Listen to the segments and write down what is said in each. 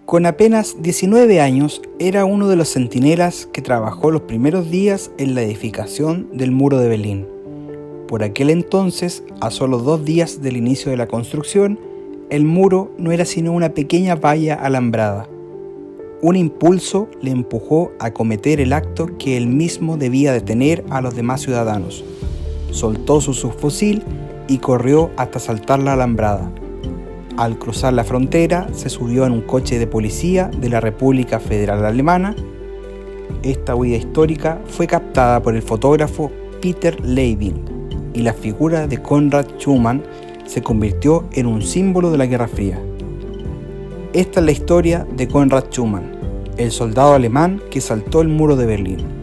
Con apenas 19 años, era uno de los centinelas que trabajó los primeros días en la edificación del Muro de Berlín. Por aquel entonces, a solo 2 días del inicio de la construcción, el muro no era sino una pequeña valla alambrada. Un impulso le empujó a cometer el acto que él mismo debía detener a los demás ciudadanos. Soltó su subfusil y corrió hasta saltar la alambrada. Al cruzar la frontera, se subió en un coche de policía de la República Federal Alemana. Esta huida histórica fue captada por el fotógrafo Peter Levin y la figura de Konrad Schumann se convirtió en un símbolo de la Guerra Fría. Esta es la historia de Konrad Schumann, el soldado alemán que saltó el muro de Berlín.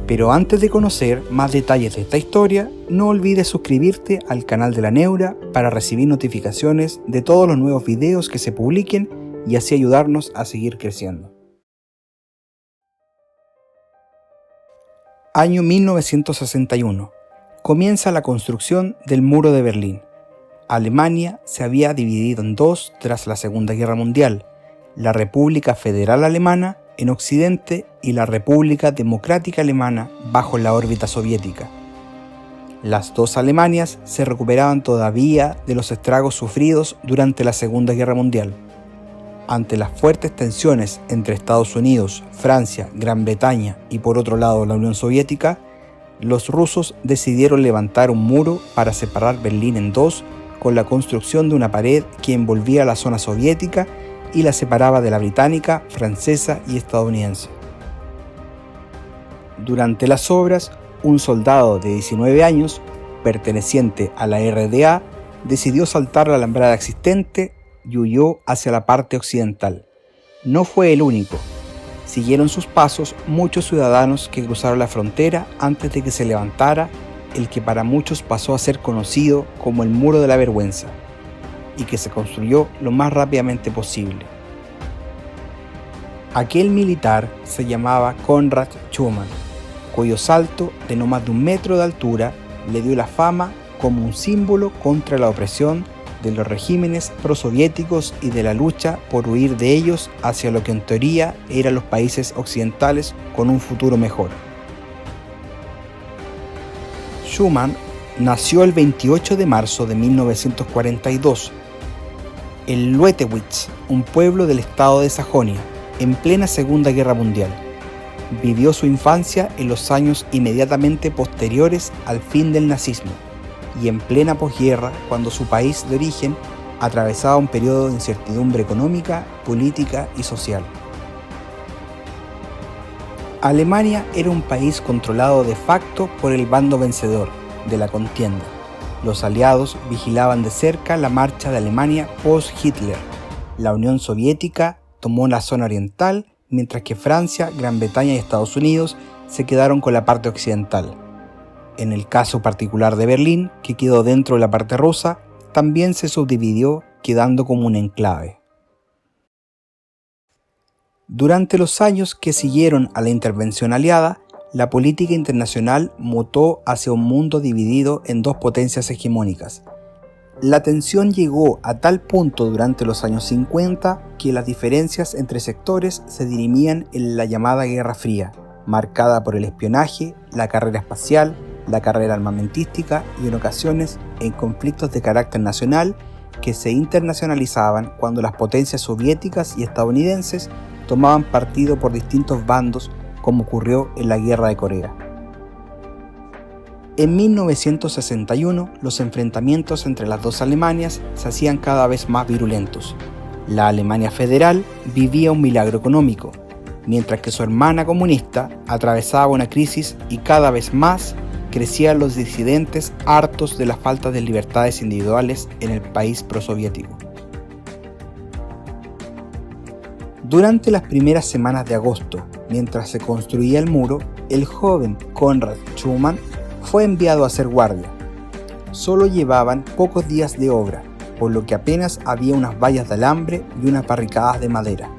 Pero antes de conocer más detalles de esta historia, no olvides suscribirte al canal de La Neura para recibir notificaciones de todos los nuevos videos que se publiquen y así ayudarnos a seguir creciendo. Año 1961. Comienza la construcción del Muro de Berlín. Alemania se había dividido en dos tras la Segunda Guerra Mundial: la República Federal Alemana en Occidente y la República Democrática Alemana bajo la órbita soviética. Las dos Alemanias se recuperaban todavía de los estragos sufridos durante la Segunda Guerra Mundial. Ante las fuertes tensiones entre Estados Unidos, Francia, Gran Bretaña y por otro lado la Unión Soviética, los rusos decidieron levantar un muro para separar Berlín en dos, con la construcción de una pared que envolvía la zona soviética y la separaba de la británica, francesa y estadounidense. Durante las obras, un soldado de 19 años, perteneciente a la RDA, decidió saltar la alambrada existente y huyó hacia la parte occidental. No fue el único. Siguieron sus pasos muchos ciudadanos que cruzaron la frontera antes de que se levantara el que para muchos pasó a ser conocido como el Muro de la Vergüenza, y que se construyó lo más rápidamente posible. Aquel militar se llamaba Konrad Schumann, cuyo salto de no más de 1 metro de altura le dio la fama como un símbolo contra la opresión de los regímenes prosoviéticos y de la lucha por huir de ellos hacia lo que en teoría eran los países occidentales con un futuro mejor. Schumann nació el 28 de marzo de 1942 en Luetewitz, un pueblo del estado de Sajonia, en plena Segunda Guerra Mundial. Vivió su infancia en los años inmediatamente posteriores al fin del nazismo y en plena posguerra, cuando su país de origen atravesaba un periodo de incertidumbre económica, política y social. Alemania era un país controlado de facto por el bando vencedor de la contienda. Los aliados vigilaban de cerca la marcha de Alemania post-Hitler. La Unión Soviética tomó la zona oriental, mientras que Francia, Gran Bretaña y Estados Unidos se quedaron con la parte occidental. En el caso particular de Berlín, que quedó dentro de la parte rusa, también se subdividió, quedando como un enclave. Durante los años que siguieron a la intervención aliada, la política internacional mutó hacia un mundo dividido en dos potencias hegemónicas. La tensión llegó a tal punto durante los años 50 que las diferencias entre sectores se dirimían en la llamada Guerra Fría, marcada por el espionaje, la carrera espacial, la carrera armamentística y en ocasiones en conflictos de carácter nacional que se internacionalizaban cuando las potencias soviéticas y estadounidenses tomaban partido por distintos bandos, como ocurrió en la Guerra de Corea. En 1961, los enfrentamientos entre las dos Alemanias se hacían cada vez más virulentos. La Alemania federal vivía un milagro económico, mientras que su hermana comunista atravesaba una crisis y cada vez más crecían los disidentes hartos de la falta de libertades individuales en el país prosoviético. Durante las primeras semanas de agosto, mientras se construía el muro, el joven Konrad Schumann fue enviado a hacer guardia. Solo llevaban pocos días de obra, por lo que apenas había unas vallas de alambre y unas barricadas de madera.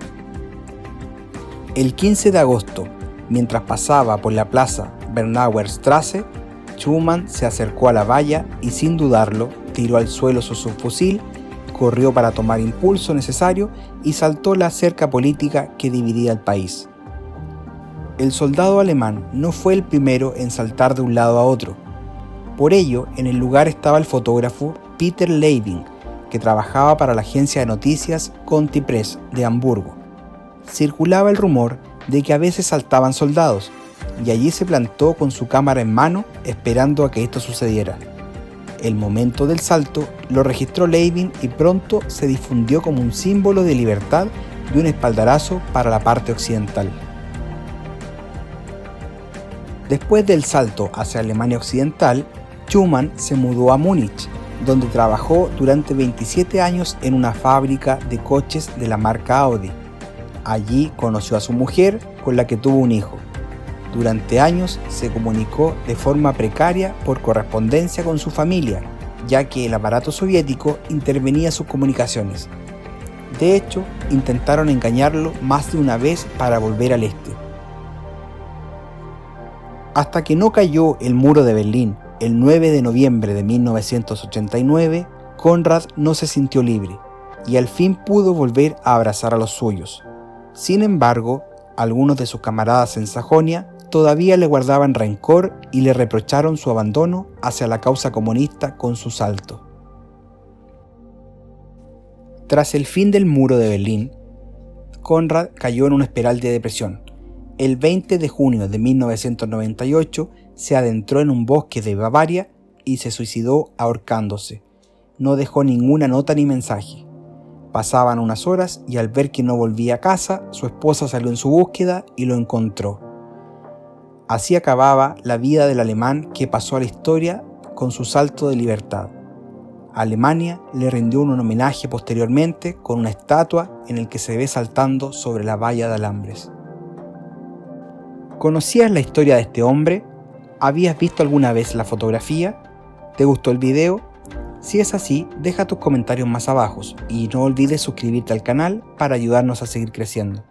El 15 de agosto, mientras pasaba por la plaza Bernauer Straße, Schumann se acercó a la valla y sin dudarlo tiró al suelo su subfusil corrió para tomar impulso necesario y saltó la cerca política que dividía el país. El soldado alemán no fue el primero en saltar de un lado a otro. Por ello, en el lugar estaba el fotógrafo Peter Leibing, que trabajaba para la agencia de noticias Conti Press de Hamburgo. Circulaba el rumor de que a veces saltaban soldados, y allí se plantó con su cámara en mano esperando a que esto sucediera. El momento del salto lo registró Leibing y pronto se difundió como un símbolo de libertad y un espaldarazo para la parte occidental. Después del salto hacia Alemania Occidental, Schumann se mudó a Múnich, donde trabajó durante 27 años en una fábrica de coches de la marca Audi. Allí conoció a su mujer, con la que tuvo un hijo. Durante años se comunicó de forma precaria por correspondencia con su familia, ya que el aparato soviético intervenía sus comunicaciones. De hecho, intentaron engañarlo más de una vez para volver al este. Hasta que no cayó el muro de Berlín el 9 de noviembre de 1989, Konrad no se sintió libre y al fin pudo volver a abrazar a los suyos. Sin embargo, algunos de sus camaradas en Sajonia todavía le guardaban rencor y le reprocharon su abandono hacia la causa comunista con su salto. Tras el fin del muro de Berlín, Konrad cayó en una espiral de depresión. El 20 de junio de 1998 se adentró en un bosque de Bavaria y se suicidó ahorcándose. No dejó ninguna nota ni mensaje. Pasaban unas horas y al ver que no volvía a casa, su esposa salió en su búsqueda y lo encontró. Así acababa la vida del alemán que pasó a la historia con su salto de libertad. Alemania le rindió un homenaje posteriormente con una estatua en la que se ve saltando sobre la valla de alambres. ¿Conocías la historia de este hombre? ¿Habías visto alguna vez la fotografía? ¿Te gustó el video? Si es así, deja tus comentarios más abajo y no olvides suscribirte al canal para ayudarnos a seguir creciendo.